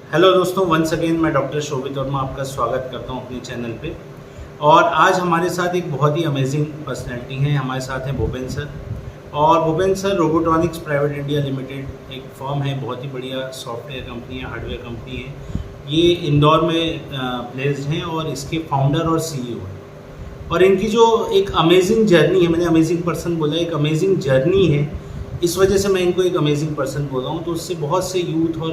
Hello दोस्तों, once again मैं doctor शोभित वर्मा आपका स्वागत करता हूं अपने चैनल पे। और आज हमारे साथ एक बहुत ही अमेजिंग पर्सनैलिटी हैं। हमारे साथ हैं भूपेन सर। और Bhupen sir Robotronics private India limited एक फर्म है, बहुत ही बढ़िया सॉफ्टवेयर कंपनी है, हार्डवेयर कंपनी है। ये इंदौर में प्लेस्ड हैं और इसके फाउंडर और सीईओ हैं। और इनकी जो एक अमेजिंग जर्नी है, मैंने अमेजिंग पर्सन बोला, एक अमेजिंग जर्नी है, इस वजह से मैं इनको एक अमेजिंग पर्सन बोल रहा हूँ। तो उससे बहुत से यूथ और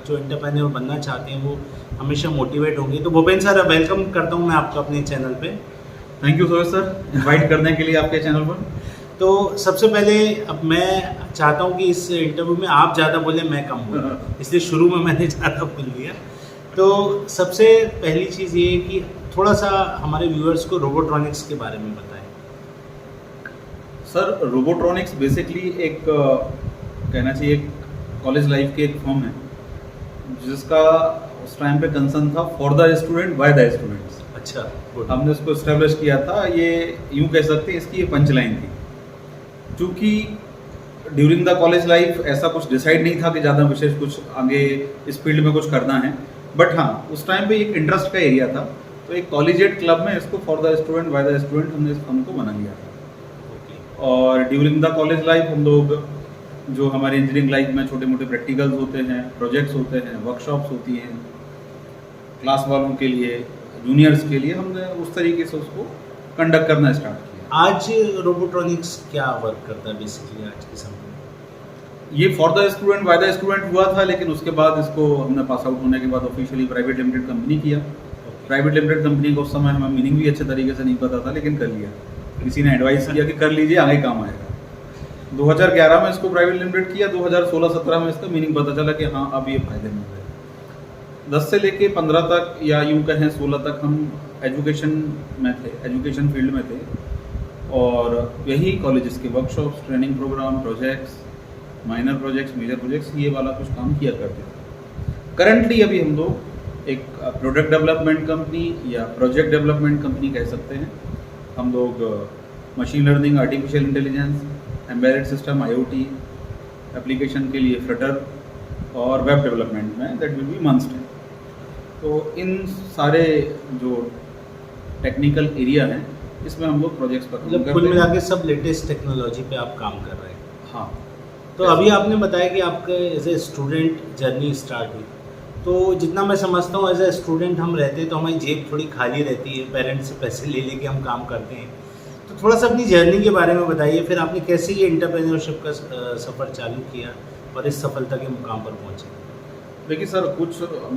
जो एंटरप्रेन्योर बनना चाहते हैं वो हमेशा मोटिवेट होंगे। तो भूपेन सर, वेलकम करता हूँ मैं आपका अपने चैनल पे। थैंक यू सर इनवाइट करने के लिए आपके चैनल पर। तो सबसे पहले अब मैं चाहता हूँ कि इस इंटरव्यू में आप ज़्यादा बोलें, मैं कम बोलूँ, इसलिए शुरू में मैंने ज़्यादा बोल दिया। तो सबसे पहली चीज़ ये है कि थोड़ा सा हमारे व्यूअर्स को रोबोट्रॉनिक्स के बारे में बताएं। सर रोबोट्रॉनिक्स बेसिकली एक कहना चाहिए कॉलेज लाइफ की एक फॉर्म है जिसका उस टाइम पे कंसर्न था for the student by the students. अच्छा, good। हमने उसको एस्टेब्लिश किया था। ये यूं कह सकते हैं इसकी ये पंच लाइन थी। क्योंकि ड्यूरिंग द कॉलेज लाइफ ऐसा कुछ डिसाइड नहीं था कि ज़्यादा विशेष कुछ आगे इस फील्ड में कुछ करना है, बट हाँ उस टाइम पे एक इंटरेस्ट का एरिया था। तो एक कॉलेजिएट क्लब में इसको for the student by the student हमने इस फॉर्म को बना लिया था। और ड्यूरिंग द कॉलेज लाइफ हम लोग जो हमारे इंजीनियरिंग लाइफ में छोटे मोटे प्रैक्टिकल्स होते हैं, प्रोजेक्ट्स होते हैं, वर्कशॉप्स होती हैं क्लास वालों के लिए, जूनियर्स के लिए, हमने उस तरीके से उसको कंडक्ट करना स्टार्ट किया। आज रोबोट्रॉनिक्स क्या वर्क करता है बेसिकली आज के समय में? ये for the student by the student हुआ था, लेकिन उसके बाद इसको हमने पास आउट होने के बाद ऑफिशियली प्राइवेट लिमिटेड कंपनी किया। प्राइवेट लिमिटेड कंपनी का उस समय हमें मीनिंग भी अच्छे तरीके से नहीं पता था, लेकिन कर लिया। किसी ने एडवाइस किया कि कर लीजिए, आगे काम आएगा। 2011 में इसको प्राइवेट लिमिटेड किया। 2016-17 में इसका मीनिंग पता चला कि हाँ अब ये फायदे में है। 10 से लेके 15 तक या यूं कहें 16 तक हम एजुकेशन में थे, एजुकेशन फील्ड में थे। और यही कॉलेजेस के workshops, training programme, projects, minor projects, major projects, ये वाला कुछ काम किया करते थे। करंटली अभी हम लोग एक प्रोडक्ट डेवलपमेंट कंपनी या प्रोजेक्ट डेवलपमेंट कंपनी कह सकते हैं। हम लोग machine learning, artificial intelligence, embedded system, IoT application के लिए फ्लटर और वेब डेवलपमेंट में दैट विल बी मंस्ट है। तो इन सारे जो टेक्निकल एरिया हैं इसमें हम लोग प्रोजेक्ट्स पर काम करते हैं। कुल मिला के सब लेटेस्ट टेक्नोलॉजी पे आप काम कर रहे हैं। हाँ। तो अभी आपने बताया कि आपका as a student journey start हुई। तो जितना मैं समझता हूँ एज ए स्टूडेंट हम रहते हैं तो हमारी जेब थोड़ी खाली रहती है, पेरेंट्स से पैसे ले लेके हम काम करते हैं। तो थोड़ा सा अपनी जर्नी के बारे में बताइए, फिर आपने कैसे ये एंटरप्रेन्योरशिप का सफ़र चालू किया और इस सफलता के मुकाम पर पहुँचे। देखिए सर, कुछ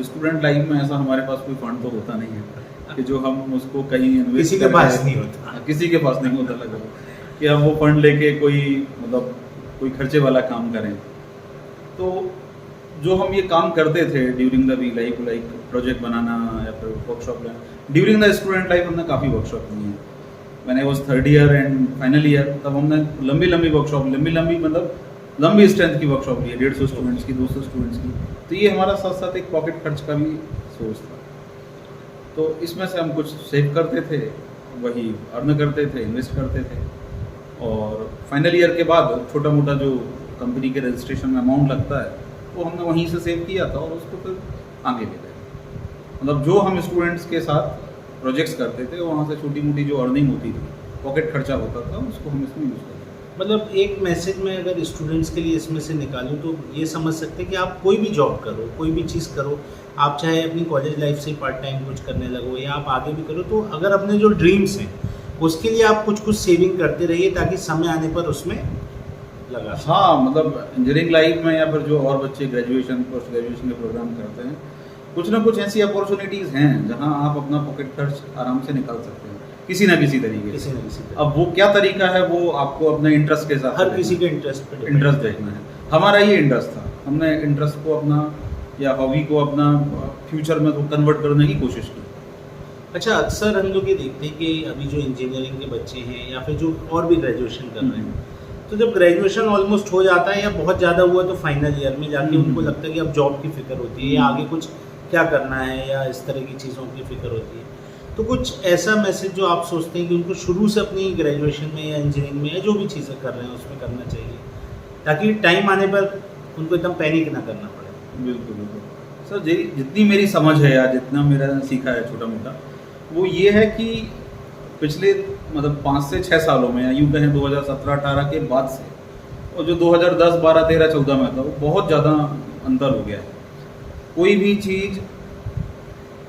स्टूडेंट लाइफ में ऐसा हमारे पास कोई फंड तो होता नहीं है कि जो हम उसको कहीं किसी के पास नहीं होता, किसी के पास नहीं होता लगा कि हम वो फंड लेके कोई मतलब कोई खर्चे वाला काम करें। तो जो हम ये काम करते थे during the week, like project बनाना या फिर वर्कशॉप लेना, ड्यूरिंग द स्टूडेंट लाइफ हमने काफ़ी वर्कशॉप ली हैं। मैंने was 3rd year and final year, तब हमने लंबी वर्कशॉप, लंबी मतलब लंबी स्ट्रेंथ की वर्कशॉप ली है, 150 स्टूडेंट्स की, 200 स्टूडेंट्स की। तो ये हमारा साथ साथ एक पॉकेट खर्च का भी सोर्स था। तो इसमें से हम कुछ सेव करते थे, वही अर्न करते थे, इन्वेस्ट करते थे। और फाइनल ईयर के बाद छोटा मोटा जो कंपनी के रजिस्ट्रेशन में अमाउंट लगता है वो हमने वहीं से सेव किया था और उसको फिर आगे ले गए। मतलब जो हम स्टूडेंट्स के साथ प्रोजेक्ट्स करते थे वहाँ से छोटी मोटी जो अर्निंग होती थी, पॉकेट खर्चा होता था, उसको हम इसमें यूज़ करते थे। मतलब एक मैसेज में अगर स्टूडेंट्स के लिए इसमें से निकालूं तो ये समझ सकते हैं कि आप कोई भी जॉब करो, कोई भी चीज़ करो, आप चाहे अपनी कॉलेज लाइफ से पार्ट टाइम कुछ करने लगो या आप आगे भी करो, तो अगर अपने जो ड्रीम्स हैं उसके लिए आप कुछ सेविंग करते रहिए ताकि समय आने पर उसमें लगा। हाँ, मतलब इंजीनियरिंग लाइफ में या फिर जो और बच्चे ग्रेजुएशन, पोस्ट ग्रेजुएशन के प्रोग्राम करते हैं, कुछ ना कुछ ऐसी अपॉर्चुनिटीज़ हैं जहाँ आप अपना पॉकेट खर्च आराम से निकाल सकते हैं किसी ना किसी तरीके से। अब वो क्या तरीका है वो आपको अपने इंटरेस्ट के साथ, हर किसी के इंटरेस्ट देखना है। हमारा ये इंटरेस्ट था, हमने इंटरेस्ट को अपना या हॉबी को अपना फ्यूचर में तो कन्वर्ट करने की कोशिश की। अच्छा, अक्सर हम लोग ये देखते हैं कि अभी जो इंजीनियरिंग के बच्चे हैं या फिर जो और भी ग्रेजुएशन कर रहे हैं, तो जब ग्रेजुएशन ऑलमोस्ट हो जाता है या बहुत ज़्यादा हुआ तो फाइनल ईयर में जाके उनको लगता है कि अब जॉब की फिक्र होती है या आगे कुछ क्या करना है या इस तरह की चीज़ों की फिक्र होती है। तो कुछ ऐसा मैसेज जो आप सोचते हैं कि उनको शुरू से अपनी ग्रेजुएशन में या इंजीनियरिंग में या जो भी चीज़ें कर रहे हैं उसमें करना चाहिए ताकि टाइम आने पर उनको एकदम पैनिक ना करना पड़े। बिल्कुल बिल्कुल सर जितनी मेरी समझ है या जितना मेरा सीखा है छोटा मोटा, वो ये है कि पिछले मतलब 5 से 6 सालों में, या यूँ कहें 2017-18 के बाद से, और जो 2010, 12, 13, 14 में था, वो बहुत ज़्यादा अंतर हो गया है। कोई भी चीज़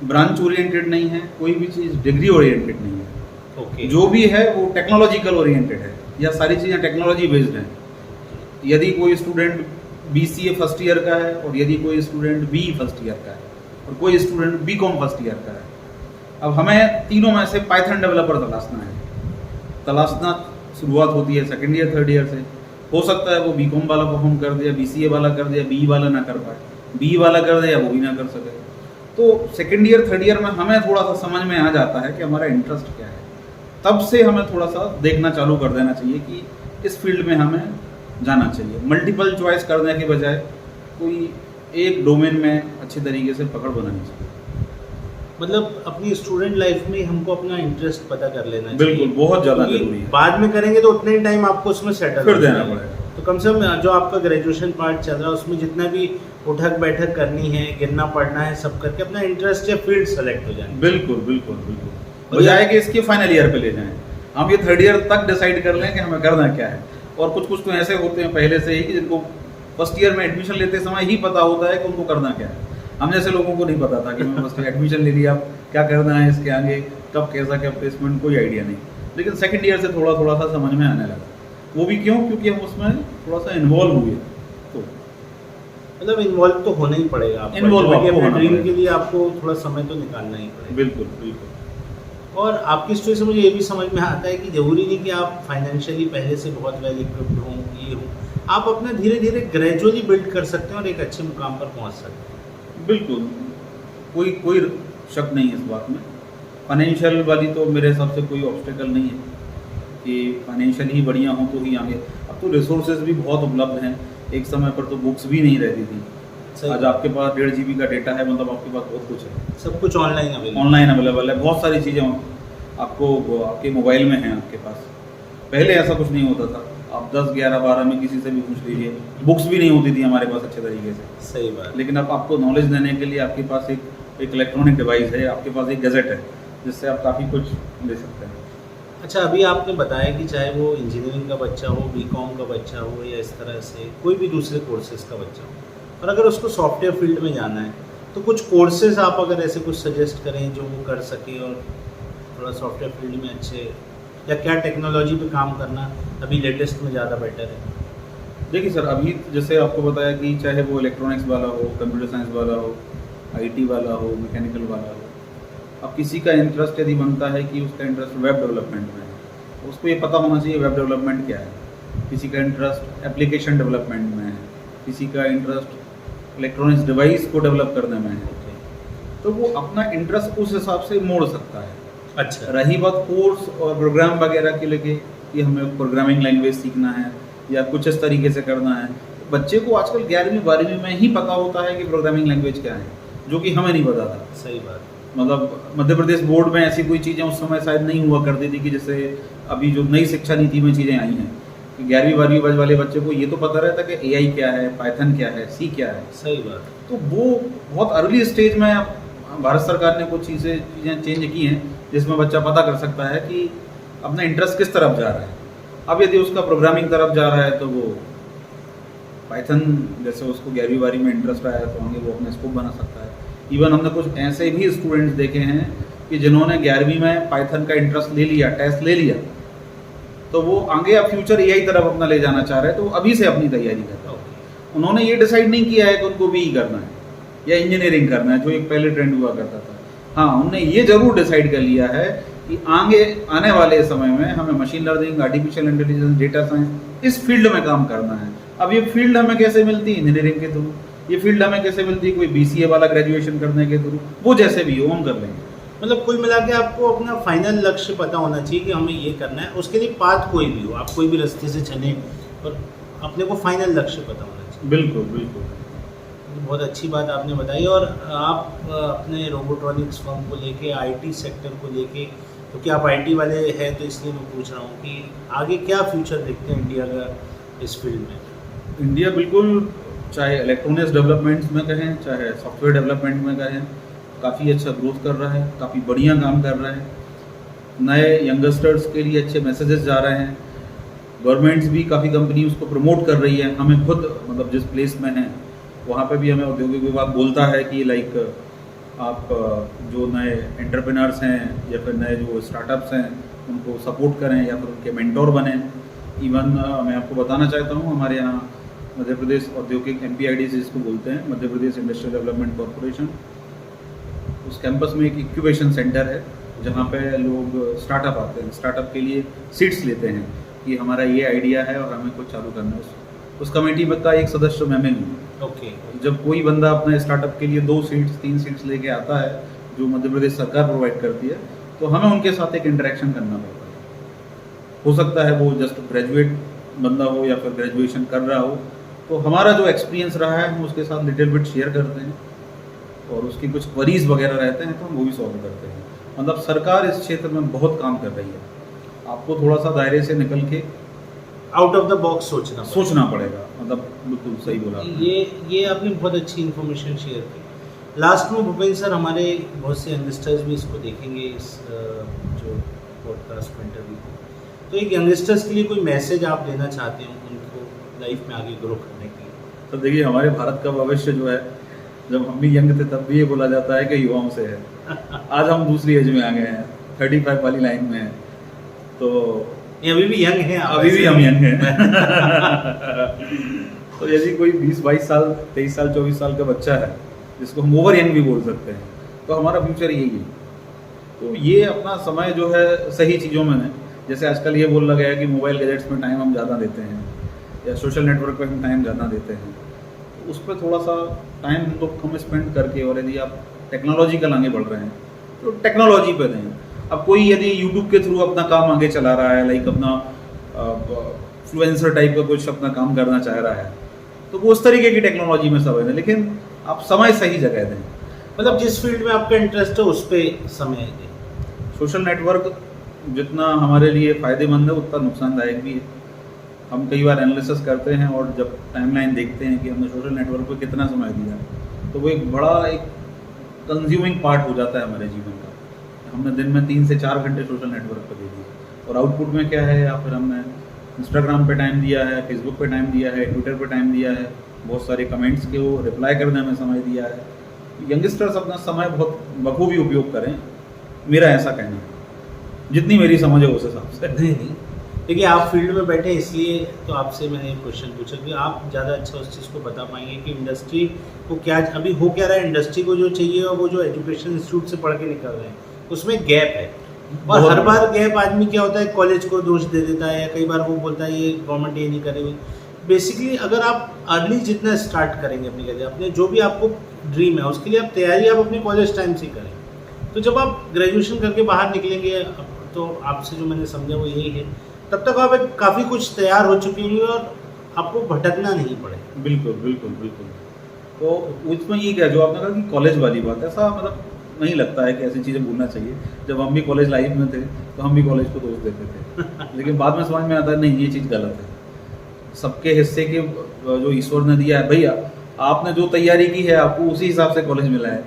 ब्रांच ओरिएंटेड नहीं है, कोई भी चीज़ डिग्री ओरिएंटेड नहीं है। ओके। जो भी है वो टेक्नोलॉजिकल ओरिएंटेड है, या सारी चीज़ें टेक्नोलॉजी बेस्ड हैं। यदि कोई स्टूडेंट BCA फर्स्ट ईयर का है, और यदि कोई स्टूडेंट BE फर्स्ट ईयर का है, और कोई स्टूडेंट BCom फर्स्ट ईयर का है, अब हमें तीनों में से पाइथन डेवलपर तलाशना शुरुआत होती है सेकेंड ईयर, थर्ड ईयर से। हो सकता है वो BCom वाला परफॉर्म कर दे, BCA वाला कर दे, BE वाला ना कर पाए, BE वाला कर दे या वो भी ना कर सके। तो सेकेंड ईयर, थर्ड ईयर में हमें थोड़ा सा समझ में आ जाता है कि हमारा इंटरेस्ट क्या है। तब से हमें थोड़ा सा देखना चालू कर देना चाहिए कि इस फील्ड में हमें जाना चाहिए। मल्टीपल चॉइस करने के बजाय कोई एक डोमेन में अच्छे तरीके से पकड़ बनानी चाहिए। मतलब अपनी स्टूडेंट लाइफ में हमको अपना इंटरेस्ट पता कर लेना चाहिए। बिल्कुल, बहुत ज़्यादा क्योंकि जरूरी है। बाद में करेंगे तो उतना ही टाइम आपको उसमें सेटल फिर देना पड़ेगा। तो कम से कम जो आपका ग्रेजुएशन पार्ट चल रहा है उसमें जितना भी उठक बैठक करनी है, गिरना पड़ना है, सब करके अपना इंटरेस्ट या फील्ड सेलेक्ट हो जाए। बिल्कुल बिल्कुल बिल्कुल, बजाय कि इसके फाइनल ईयर पे ले जाएं, हम ये थर्ड ईयर तक डिसाइड कर लें कि हमें करना क्या है। और कुछ तो ऐसे होते हैं पहले से ही कि जिनको फर्स्ट ईयर में एडमिशन लेते समय ही पता होता है कि उनको करना क्या है। हम जैसे लोगों को नहीं पता था कि मैं फर्स्ट एडमिशन ले लिया, क्या करना है इसके आगे, कब कैसा क्या प्लेसमेंट, कोई आइडिया नहीं। लेकिन सेकंड ईयर से थोड़ा थोड़ा सा समझ में आने लगा। वो भी क्यों? क्योंकि हम उसमें थोड़ा सा इन्वॉल्व हुए। तो मतलब इन्वॉल्व तो होना ही पड़ेगा आपको। इन्वॉल्व आपको होना ड्रीम पड़ेगा। के लिए आपको थोड़ा समय तो निकालना ही पड़ेगा। बिल्कुल बिल्कुल। और आपकी स्टोरी से मुझे ये भी समझ में आता है कि ज़रूरी नहीं कि आप फाइनेंशियली पहले से बहुत वेल इक्विप्ड हों, ये हो। आप अपना धीरे धीरे ग्रेजुअली बिल्ड कर सकते हैं और एक अच्छे मुकाम पर पहुंच सकते हैं। बिल्कुल, कोई शक नहीं है इस बात में। फाइनेंशियल वाली तो मेरे हिसाब से कोई ऑब्स्टेकल नहीं है कि फाइनेंशियल ही बढ़िया हो तो ही आगे। अब तो रिसोर्सेज भी बहुत उपलब्ध हैं। एक समय पर तो बुक्स भी नहीं रहती थी। आज आपके पास 1.5 GB का डेटा है, मतलब आपके पास बहुत कुछ है। सब कुछ ऑनलाइन अवेलेबल है। बहुत सारी चीज़ें आपको आपके मोबाइल में हैं आपके पास। पहले ऐसा कुछ नहीं होता था। आप 10, 11, 12 में किसी से भी पूछ लीजिए, बुक्स भी नहीं होती थी हमारे पास अच्छे तरीके से। सही बात। लेकिन अब आपको नॉलेज देने के लिए आपके पास एक इलेक्ट्रॉनिक डिवाइस है, आपके पास एक गैजेट है, जिससे आप काफ़ी कुछ ले सकते हैं। अच्छा, अभी आपने बताया कि चाहे वो इंजीनियरिंग का बच्चा हो, BCom का बच्चा हो, या इस तरह से कोई भी दूसरे कोर्सेज का बच्चा हो, और अगर उसको सॉफ्टवेयर फील्ड में जाना है तो कुछ कोर्सेज आप अगर ऐसे कुछ सजेस्ट करें जो वो कर सके और थोड़ा सॉफ्टवेयर फील्ड में अच्छे, या क्या टेक्नोलॉजी पे काम करना अभी लेटेस्ट में ज़्यादा बेटर है? देखिए सर, अभी जैसे आपको बताया कि चाहे वो इलेक्ट्रॉनिक्स वाला हो, कंप्यूटर साइंस वाला हो, IT वाला हो, मैकेनिकल वाला हो, अब किसी का इंटरेस्ट यदि बनता है कि उसका इंटरेस्ट वेब डेवलपमेंट में है, उसको ये पता होना चाहिए वेब डेवलपमेंट क्या है। किसी का इंटरेस्ट एप्लीकेशन डेवलपमेंट में है, किसी का इंटरेस्ट इलेक्ट्रॉनिक्स डिवाइस को डेवलप करने में है, तो वो अपना इंटरेस्ट उस हिसाब से मोड़ सकता है। अच्छा। रही बात कोर्स और प्रोग्राम वगैरह के लेके कि हमें प्रोग्रामिंग लैंग्वेज सीखना है या कुछ इस तरीके से करना है, बच्चे को आजकल 11वीं 12वीं में ही पता होता है कि प्रोग्रामिंग लैंग्वेज क्या है, जो कि हमें नहीं पता था। सही बात। मतलब मध्य प्रदेश बोर्ड में ऐसी कोई चीज़ें उस समय शायद नहीं हुआ करती थी कि जैसे अभी जो नई शिक्षा नीति में चीज़ें आई हैं कि 11वीं 12वीं वाले बच्चे को ये तो पता रहता कि AI क्या है, पाइथन क्या है, C क्या है। सही बात। तो वो बहुत अर्ली स्टेज में भारत सरकार ने कुछ चीज़ें चेंज की हैं जिसमें बच्चा पता कर सकता है कि अपना इंटरेस्ट किस तरफ जा रहा है। अब यदि उसका प्रोग्रामिंग तरफ जा रहा है तो वो पाइथन, जैसे उसको 11वीं 12वीं में इंटरेस्ट आया तो आगे वो अपना स्कोप बना सकता है। इवन हमने कुछ ऐसे भी स्टूडेंट्स देखे हैं कि जिन्होंने 11वीं में पाइथन का इंटरेस्ट ले लिया, टेस्ट ले लिया, तो वो आगे अब फ्यूचर AI तरफ अपना ले जाना चाह रहे हैं, तो अभी से अपनी तैयारी कर रहे हैं। उन्होंने ये डिसाइड नहीं किया है कि उनको BE करना है या इंजीनियरिंग करना है, जो एक पहले ट्रेंड हुआ करता था। हाँ, उन्होंने ये जरूर डिसाइड कर लिया है कि आगे आने वाले समय में हमें machine learning, artificial intelligence, data science इस फील्ड में काम करना है। अब ये फील्ड हमें कैसे मिलती है? इंजीनियरिंग के थ्रू। ये फील्ड हमें कैसे मिलती है? कोई BCA वाला ग्रेजुएशन करने के थ्रू, वो जैसे भी हो हम कर लेंगे। मतलब कुल मिला के आपको अपना फाइनल लक्ष्य पता होना चाहिए कि हमें ये करना है। उसके लिए पाथ कोई भी हो, आप कोई भी रास्ते से चलें, और अपने को फाइनल लक्ष्य पता होना चाहिए। बिल्कुल बिल्कुल, बहुत अच्छी बात आपने बताई। और आप अपने रोबोट्रॉनिक्स फर्म को लेके, IT सेक्टर को लेके, क्योंकि आप IT वाले हैं तो इसलिए मैं पूछ रहा हूँ कि आगे क्या फ्यूचर देखते हैं इंडिया का इस फील्ड में? इंडिया बिल्कुल चाहे इलेक्ट्रॉनिक्स डेवलपमेंट्स में कहें, चाहे सॉफ्टवेयर डेवलपमेंट में कहें, काफ़ी अच्छा ग्रोथ कर रहा है, काफ़ी बढ़िया काम कर रहा है। नए यंगस्टर्स के लिए अच्छे मैसेजेस जा रहे हैं। गवर्नमेंट्स भी काफ़ी कंपनी उसको प्रमोट कर रही है। हमें खुद मतलब जिस प्लेस में हैं वहाँ पे भी हमें औद्योगिक विभाग बोलता है कि लाइक आप जो नए एंटरप्रेन्योर्स हैं या फिर नए जो स्टार्टअप्स हैं उनको सपोर्ट करें या फिर उनके मेंटोर बने। इवन मैं आपको बताना चाहता हूँ, हमारे यहाँ मध्य प्रदेश औद्योगिक MPID जिसको बोलते हैं, Madhya Pradesh industrial development corporation, उस कैंपस में एक इंक्यूबेशन सेंटर है जहाँ पे लोग स्टार्टअप आते हैं, स्टार्टअप के लिए सीट्स लेते हैं कि हमारा ये आइडिया है और हमें कुछ चालू करना है। उस कमेटी में का एक सदस्य मैं हूँ। ओके। जब कोई बंदा अपना स्टार्टअप के लिए 2 सीट्स 3 सीट्स लेके आता है जो मध्य प्रदेश सरकार प्रोवाइड करती है, तो हमें उनके साथ एक इंटरेक्शन करना पड़ता है। हो सकता है वो जस्ट ग्रेजुएट बंदा हो या फिर ग्रेजुएशन कर रहा हो, तो हमारा जो एक्सपीरियंस रहा है हम उसके साथ लिटिल बिट शेयर करते हैं और उसकी कुछ क्वरीज वगैरह रहते हैं तो हम वो भी सॉल्व करते हैं। मतलब सरकार इस क्षेत्र में बहुत काम कर रही है। आपको थोड़ा सा दायरे से निकल के आउट ऑफ द बॉक्स सोचना पड़ेगा। मतलब बिल्कुल सही बोला आपने। ये आपने बहुत अच्छी इन्फॉर्मेशन शेयर की। लास्ट में भूपेंद्र सर, हमारे बहुत से यंगस्टर्स भी इसको देखेंगे, इस जो पॉडकास्ट में इंटरव्यू को, तो एक यंगस्टर्स के लिए कोई मैसेज आप देना चाहते हो उनको लाइफ में आगे ग्रो करने के लिए? तो देखिए, हमारे भारत का भविष्य जो है, जब हम भी यंग थे तब भी ये बोला जाता है कि युवाओं से है। आज हम दूसरी एज में आ गए हैं, 35 वाली लाइन में है, तो ये अभी भी यंग है, अभी भी हम यंग हैं। तो यदि कोई 20-22 साल 23 साल 24 साल का बच्चा है जिसको हम ओवर यंग भी बोल सकते हैं, तो हमारा फ्यूचर यही है। तो ये अपना समय जो है सही चीज़ों में है। जैसे आजकल ये बोला गया है कि मोबाइल गैजेट्स में टाइम हम ज़्यादा देते हैं या सोशल नेटवर्क पर हम टाइम ज़्यादा देते हैं, तो उस पर थोड़ा सा टाइम हम लोग कम स्पेंड करके, और यदि आप टेक्नोलॉजिकल आगे बढ़ रहे हैं तो टेक्नोलॉजी पे दें। अब कोई यदि यूट्यूब के थ्रू अपना काम आगे चला रहा है, लाइक अपना फ्लुएंसर टाइप का कुछ अपना काम करना चाह रहा है, तो वो उस तरीके की टेक्नोलॉजी में सब है, लेकिन आप समय सही जगह दें। मतलब जिस फील्ड में आपका इंटरेस्ट है उस पर समय दें। सोशल नेटवर्क जितना हमारे लिए फ़ायदेमंद है उतना नुकसानदायक भी है। हम कई बार एनालिसिस करते हैं और जब टाइमलाइन देखते हैं कि हमने सोशल नेटवर्क पर कितना समय दिया, तो वो एक बड़ा एक कंज्यूमिंग पार्ट हो जाता है हमारे जीवन का। हमने दिन में 3 से 4 घंटे सोशल नेटवर्क पर दे दिए, और आउटपुट में क्या है, या फिर हमने इंस्टाग्राम पे टाइम दिया है, फेसबुक पे टाइम दिया है, ट्विटर पे टाइम दिया है, बहुत सारे कमेंट्स के वो रिप्लाई करने में समय दिया है। यंगस्टर्स अपना समय बहुत बखूबी उपयोग करें, मेरा ऐसा कहना है, जितनी मेरी समझ है उस हिसाब से। नहीं, देखिए आप फील्ड में बैठे इसलिए तो आपसे मैंने एक क्वेश्चन पूछा कि आप ज़्यादा अच्छा उस चीज़ को बता पाएंगे कि इंडस्ट्री को क्या अभी हो क्या रहा है, इंडस्ट्री को जो चाहिए और वो जो एजुकेशन इंस्टीट्यूट से पढ़ के निकल रहे हैं उसमें गैप है। और हर बार गैप आदमी क्या होता है, कॉलेज को दोष दे देता है, या कई बार वो बोलता है ये गवर्नमेंट ये नहीं करेगी। बेसिकली अगर आप अर्ली जितना स्टार्ट करेंगे अपनी करियर, अपने जो भी आपको ड्रीम है उसके लिए आप तैयारी आप अपने कॉलेज टाइम से करें, तो जब आप ग्रेजुएशन करके बाहर निकलेंगे तो आपसे जो मैंने समझा वो यही है, तब तक आप काफ़ी कुछ तैयार हो चुके होंगे और आपको भटकना नहीं पड़ेगा। बिल्कुल बिल्कुल बिल्कुल। तो उसमें ये क्या, जो आपने कहा कि कॉलेज वाली बात, ऐसा मतलब नहीं लगता है कि ऐसी चीज़ें भूलना चाहिए। जब हम भी कॉलेज लाइफ में थे तो हम भी कॉलेज को दोष देते थे, लेकिन बाद में समझ में आता है नहीं, ये चीज़ गलत है। सबके हिस्से के जो ईश्वर ने दिया है, भैया आपने जो तैयारी की है आपको उसी हिसाब से कॉलेज मिला है,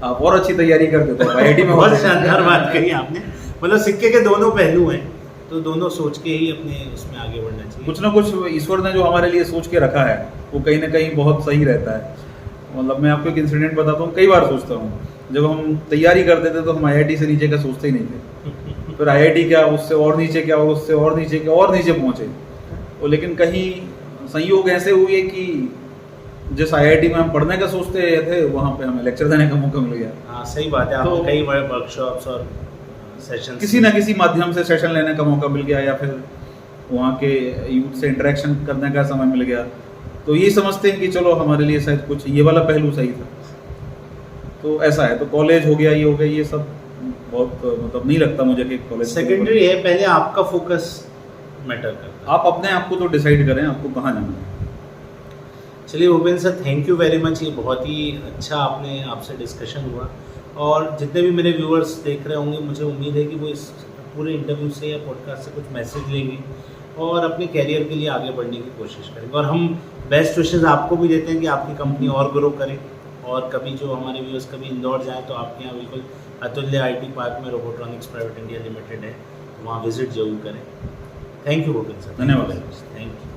आप और अच्छी तैयारी करते थे IIT में। बहुत शानदार बात कही आपने, मतलब सिक्के के दोनों पहलू हैं, तो दोनों सोच के ही अपने उसमें आगे बढ़ना चाहिए। कुछ ना कुछ ईश्वर ने जो हमारे लिए सोच के रखा है वो कहीं ना कहीं बहुत सही रहता है। मतलब मैं आपको एक इंसिडेंट बताता हूँ, कई बार सोचता हूँ जब हम तैयारी करते थे तो हम IIT से नीचे का सोचते ही नहीं थे, फिर IIT क्या, उससे और नीचे क्या, उससे और नीचे क्या, और नीचे पहुँचे। और लेकिन कहीं संयोग ऐसे हुए कि जिस IIT में हम पढ़ने का सोचते थे वहाँ पे हमें लेक्चर देने का मौका मिल गया। हाँ सही बात है, आपको कई बड़े वर्कशॉप्स और सेशन किसी ना किसी माध्यम से सेशन लेने का मौका मिल गया, या फिर वहाँ के यूथ से इंटरेक्शन करने का समय मिल गया, तो ये समझते हैं कि चलो हमारे लिए शायद कुछ ये वाला पहलू सही था। तो ऐसा है, तो कॉलेज हो गया, ये हो गया, ये सब बहुत मतलब नहीं लगता मुझे कि कॉलेज सेकेंडरी है, पहले आपका फोकस मैटर करता है। आप अपने आप को तो डिसाइड करें आपको कहाँ जाना है। चलिए Bhupendra sir, thank you very much, ये बहुत ही अच्छा आपसे डिस्कशन हुआ, और जितने भी मेरे व्यूअर्स देख रहे होंगे मुझे उम्मीद है कि वो इस पूरे इंटरव्यू से या पॉडकास्ट से कुछ मैसेज लेंगे और अपने कैरियर के लिए आगे बढ़ने की कोशिश करेंगे। और हम बेस्ट विशेज़ आपको भी देते हैं कि आपकी कंपनी और ग्रो करे, और कभी जो हमारे व्यूअर्स कभी इंदौर जाएँ तो आपके यहाँ बिल्कुल अतुल्य IT पार्क में रोबोट्रॉनिक्स प्राइवेट इंडिया लिमिटेड है, वहाँ विजिट जरूर करें। Thank you Bhupen sir. धन्यवाद। Thank you.